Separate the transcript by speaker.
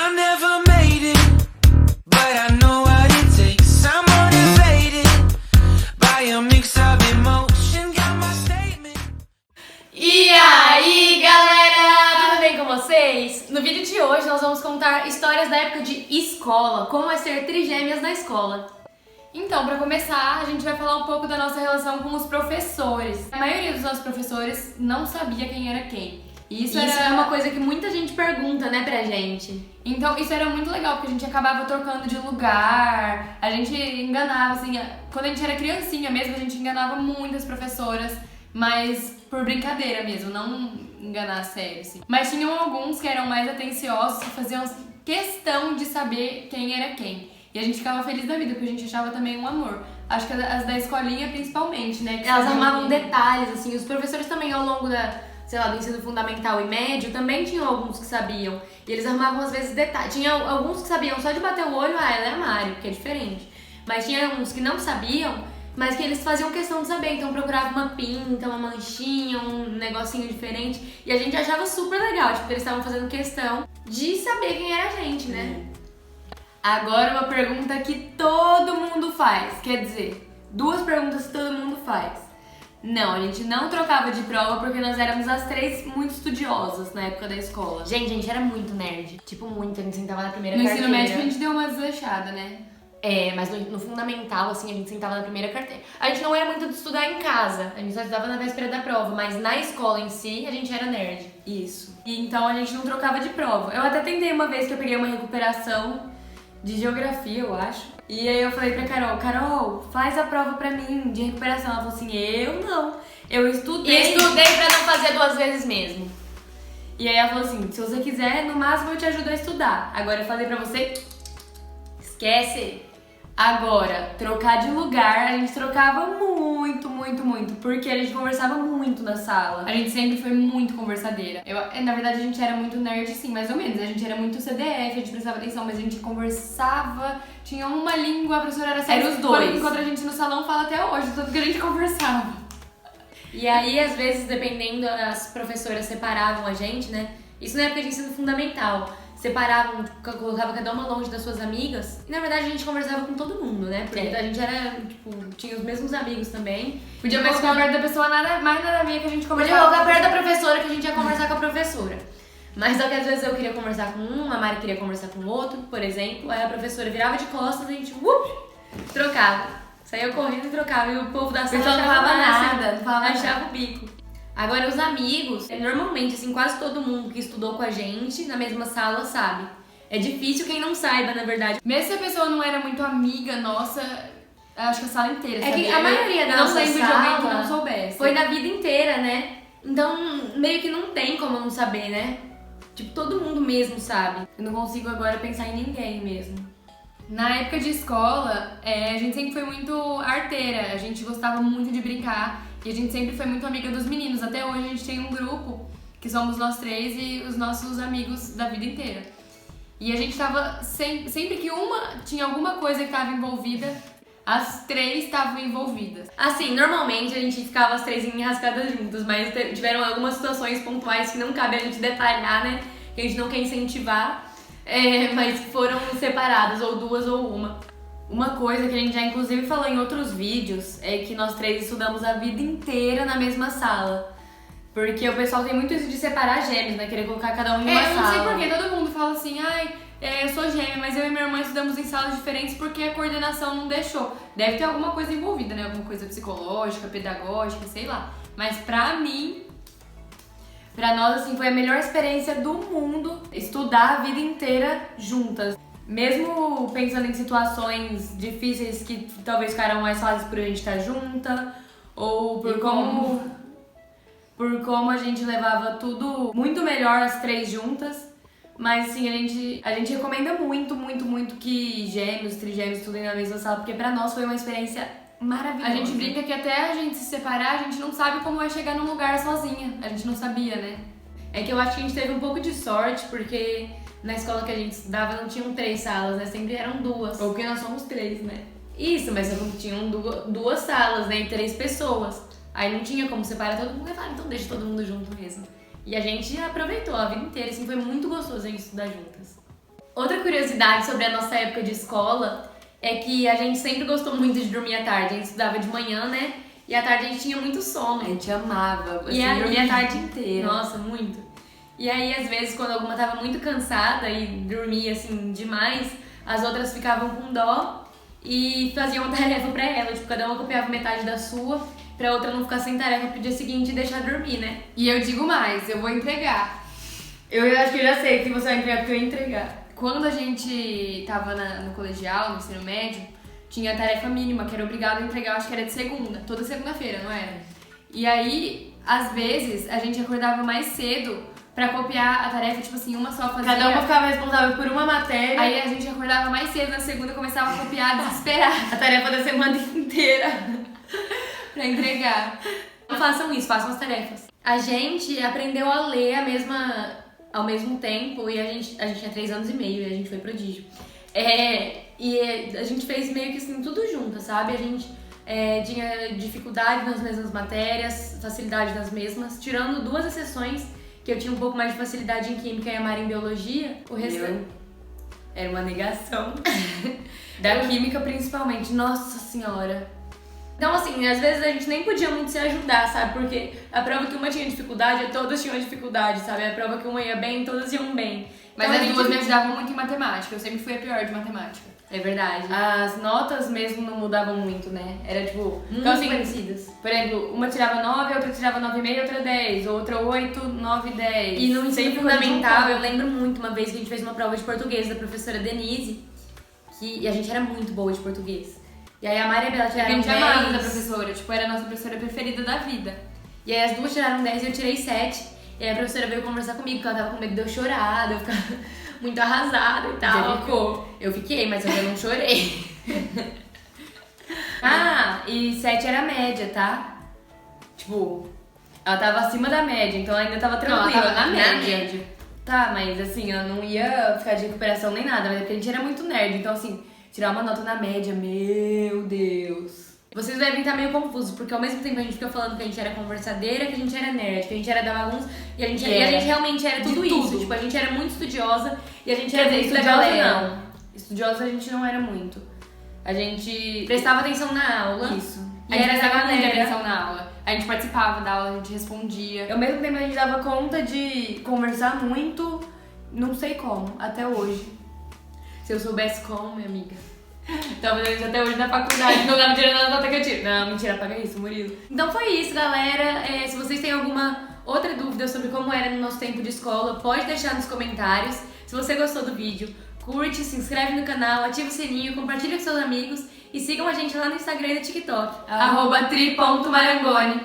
Speaker 1: I never made it, but I know what it takes. I'm motivated by a mix of emotion. Got my statement.
Speaker 2: E aí, galera! Tudo bem com vocês? No vídeo de hoje nós vamos contar histórias da época de escola, como é ser trigêmeas na escola. Então, pra começar, a gente vai falar um pouco da nossa relação com os professores. A maioria dos nossos professores não sabia quem era quem. E isso era uma coisa que muita gente pergunta, né, pra gente. Então, isso era muito legal, porque a gente acabava trocando de lugar, a gente enganava, assim, quando a gente era criancinha mesmo, a gente enganava muitas professoras, mas por brincadeira mesmo, não enganar a sério, assim. Mas tinham alguns que eram mais atenciosos, que faziam questão de saber quem era quem. E a gente ficava feliz da vida, porque a gente achava também um amor. Acho que as da escolinha, principalmente, né?
Speaker 3: Elas arrumavam detalhes, assim, os professores também ao longo do ensino fundamental e médio, também tinham alguns que sabiam. E eles arrumavam, às vezes, detalhes. Tinha alguns que sabiam só de bater o olho, ela é Mari, porque é diferente. Mas tinha uns que não sabiam, mas que eles faziam questão de saber. Então procurava uma pinta, uma manchinha, um negocinho diferente. E a gente achava super legal, tipo, eles estavam fazendo questão de saber quem era a gente, né?
Speaker 2: Agora uma pergunta que todo mundo faz, quer dizer, duas perguntas que todo mundo faz. Não, a gente não trocava de prova porque nós éramos as três muito estudiosas na época da escola.
Speaker 3: Gente, a gente era muito nerd. Tipo, muito. A gente sentava na primeira
Speaker 2: No
Speaker 3: carteira.
Speaker 2: ensino médio a gente deu uma desleixada, né?
Speaker 3: É, mas no fundamental, assim, a gente sentava na primeira carteira. A gente não era muito de estudar em casa. A gente só estudava na véspera da prova. Mas na escola em si, a gente era nerd.
Speaker 2: Isso. E então a gente não trocava de prova. Eu até tentei uma vez que eu peguei uma recuperação de geografia, eu acho. E aí eu falei pra Carol, faz a prova pra mim de recuperação. Ela falou assim, eu não. Eu estudei.
Speaker 3: E estudei pra não fazer duas vezes mesmo.
Speaker 2: E aí ela falou assim, se você quiser, no máximo eu te ajudo a estudar. Agora eu falei pra você, esquece. Agora, trocar de lugar, a gente trocava muito, porque a gente conversava muito na sala. A gente sempre foi muito conversadeira. Na verdade, a gente era muito nerd, sim, mais ou menos. A gente era muito CDF, a gente prestava atenção, mas a gente conversava, tinha uma língua, a professora era séria.
Speaker 3: Era os dois.
Speaker 2: Enquanto a gente no salão fala até hoje, tudo que a gente conversava.
Speaker 3: E aí, às vezes, dependendo, as professoras separavam a gente, né? Isso na época de ensino fundamental. Separavam, colocava cada uma longe das suas amigas. E na verdade a gente conversava com todo mundo, né? Porque a gente era, tipo, tinha os mesmos amigos também.
Speaker 2: Podia mais ficar perto da pessoa, mais nada minha que a gente
Speaker 3: Podia
Speaker 2: conversava.
Speaker 3: colocar perto da professora que a gente ia conversar com a professora. Mas só que às vezes eu queria conversar com um, a Mari queria conversar com o outro, por exemplo. Aí a professora virava de costas e a gente, trocava. Saía correndo e trocava. E o povo da sala
Speaker 2: não falava nada, não falava
Speaker 3: achava o bico. Agora, os amigos, normalmente, assim, quase todo mundo que estudou com a gente na mesma sala sabe. É difícil quem não saiba, na verdade.
Speaker 2: Mesmo se a pessoa não era muito amiga nossa, acho que a sala inteira sabia.
Speaker 3: É que a maioria da
Speaker 2: não
Speaker 3: nossa
Speaker 2: lembro de
Speaker 3: sala
Speaker 2: alguém que não soubesse.
Speaker 3: foi da vida inteira, né? Então, meio que não tem como não saber, né? Tipo, todo mundo mesmo sabe.
Speaker 2: Eu não consigo agora pensar em ninguém mesmo. Na época de escola, a gente sempre foi muito arteira, a gente gostava muito de brincar e a gente sempre foi muito amiga dos meninos. Até hoje a gente tem um grupo que somos nós três e os nossos amigos da vida inteira. E a gente tava sempre que uma tinha alguma coisa que tava envolvida, as três estavam envolvidas.
Speaker 3: Assim, normalmente a gente ficava as três enrascadas juntas, mas tiveram algumas situações pontuais que não cabe a gente detalhar, né? Que a gente não quer incentivar. Mas foram separadas, ou duas ou uma.
Speaker 2: Uma coisa que a gente já inclusive falou em outros vídeos é que nós três estudamos a vida inteira na mesma sala. Porque o pessoal tem muito isso de separar gêmeos, né? Querer colocar cada um em uma sala. Eu não sei porquê, todo mundo fala assim, eu sou gêmea, mas eu e minha irmã estudamos em salas diferentes porque a coordenação não deixou. Deve ter alguma coisa envolvida, né? Alguma coisa psicológica, pedagógica, sei lá. Mas pra mim, pra nós, assim, foi a melhor experiência do mundo estudar a vida inteira juntas. Mesmo pensando em situações difíceis que talvez ficaram mais fáceis por a gente estar junta, ou por como a gente levava tudo muito melhor as três juntas. Mas assim, a gente recomenda muito que gêmeos, trigêmeos estudem na mesma sala, porque pra nós foi uma experiência maravilhosa. A gente brinca que até a gente se separar, a gente não sabe como vai chegar num lugar sozinha. A gente não sabia, né?
Speaker 3: É que eu acho que a gente teve um pouco de sorte, porque na escola que a gente estudava não tinham 3 salas, né? Sempre eram 2.
Speaker 2: Ou porque nós somos 3, né?
Speaker 3: Isso, mas tinham 2 salas, né? E 3 pessoas. Aí não tinha como separar todo mundo. Eu falei, então deixa todo mundo junto mesmo. E a gente aproveitou a vida inteira, assim, foi muito gostoso a gente estudar juntas.
Speaker 2: Outra curiosidade sobre a nossa época de escola é que a gente sempre gostou muito de dormir à tarde. A gente estudava de manhã, né? E à tarde a gente tinha muito sono.
Speaker 3: A gente amava,
Speaker 2: E
Speaker 3: assim,
Speaker 2: aí-
Speaker 3: dormia a tarde inteira.
Speaker 2: Nossa, muito. E aí, às vezes, quando alguma tava muito cansada e dormia, assim, demais, as outras ficavam com dó e faziam uma tarefa pra ela. Tipo, cada uma copiava metade da sua, pra outra não ficar sem tarefa pro dia seguinte e deixar dormir, né?
Speaker 3: E eu digo mais, eu vou entregar.
Speaker 2: Eu acho que eu já sei que você vai entregar porque eu ia entregar.
Speaker 3: Quando a gente tava no colegial, no ensino médio, tinha a tarefa mínima, que era obrigado a entregar, acho que era de segunda, toda segunda-feira, não era? E aí, às vezes, a gente acordava mais cedo pra copiar a tarefa, tipo assim, uma só fazia.
Speaker 2: Cada uma ficava responsável por uma matéria.
Speaker 3: Aí a gente acordava mais cedo na segunda, começava a copiar desesperado
Speaker 2: A tarefa da semana inteira.
Speaker 3: pra entregar.
Speaker 2: Não façam isso, façam as tarefas. A gente aprendeu a ler ao mesmo tempo e a gente tinha 3 anos e meio e a gente foi prodígio. E a gente fez meio que assim, tudo junto, sabe? A gente tinha dificuldade nas mesmas matérias, facilidade nas mesmas, tirando 2 exceções, que eu tinha um pouco mais de facilidade em química e a Mara em biologia. O resto era uma negação.
Speaker 3: Da química, principalmente. Nossa senhora.
Speaker 2: Então, assim, às vezes a gente nem podia muito se ajudar, sabe? Porque a prova que uma tinha dificuldade, todas tinham dificuldade, sabe? A prova que uma ia bem, todas iam bem.
Speaker 3: Mas
Speaker 2: Então, a
Speaker 3: as
Speaker 2: gente-
Speaker 3: duas me ajudavam muito em matemática. Eu sempre fui a pior de matemática.
Speaker 2: É verdade.
Speaker 3: As notas mesmo não mudavam muito, né? Era tipo...
Speaker 2: Muito
Speaker 3: Então, assim,
Speaker 2: parecidas.
Speaker 3: por exemplo, uma tirava 9, a outra tirava 9,5, outra 10. Outra 8, 9, 10.
Speaker 2: E no ensino
Speaker 3: Sempre coisa de um
Speaker 2: fundamental,
Speaker 3: ponto.
Speaker 2: eu lembro muito uma vez que a gente fez uma prova de português da professora Denise, e a gente era muito boa de português. E aí a Maria e a Bela
Speaker 3: A
Speaker 2: tiraram
Speaker 3: gente amava da
Speaker 2: 10.
Speaker 3: professora. Tipo, era a nossa professora preferida da vida.
Speaker 2: E aí as duas tiraram 10 e eu tirei 7. E aí a professora veio conversar comigo, porque ela tava com medo de eu chorar, de eu ficar muito arrasada e tal.
Speaker 3: Você ficou?
Speaker 2: Eu fiquei, mas eu já não chorei.
Speaker 3: E 7 era a média, tá? Tipo, ela tava acima da média, então ela ainda tava tranquila.
Speaker 2: Não, ela tava na média.
Speaker 3: Tá, mas assim, ela não ia ficar de recuperação nem nada, mas é porque a gente era muito nerd. Então, assim, tirar uma nota na média, meu Deus.
Speaker 2: Vocês devem estar meio confusos, porque ao mesmo tempo a gente fica falando que a gente era conversadeira, que a gente era nerd, que a gente era da bagunça, e a gente realmente era
Speaker 3: De
Speaker 2: tudo
Speaker 3: tudo.
Speaker 2: isso. Tipo, a gente era muito estudiosa e a gente
Speaker 3: Quer
Speaker 2: era
Speaker 3: dizer,
Speaker 2: muito da
Speaker 3: estudiosa
Speaker 2: galera.
Speaker 3: não. Estudiosa a gente não era muito. A gente...
Speaker 2: Prestava atenção na aula.
Speaker 3: Isso.
Speaker 2: E
Speaker 3: A gente
Speaker 2: era da
Speaker 3: prestava muita
Speaker 2: galera.
Speaker 3: atenção na aula. A gente participava da aula, a gente respondia. Ao mesmo tempo a gente dava conta de conversar muito, não sei como, até hoje.
Speaker 2: Se eu soubesse como, minha amiga.
Speaker 3: Talvez a gente até hoje na faculdade não tava tirando a nota que eu tiro. Não, mentira, apaga isso, Murilo.
Speaker 2: Então foi isso, galera. Se vocês têm alguma outra dúvida sobre como era no nosso tempo de escola, pode deixar nos comentários. Se você gostou do vídeo, curte, se inscreve no canal, ativa o sininho, compartilha com seus amigos e sigam a gente lá no Instagram e no TikTok.
Speaker 3: @tri.marangoni.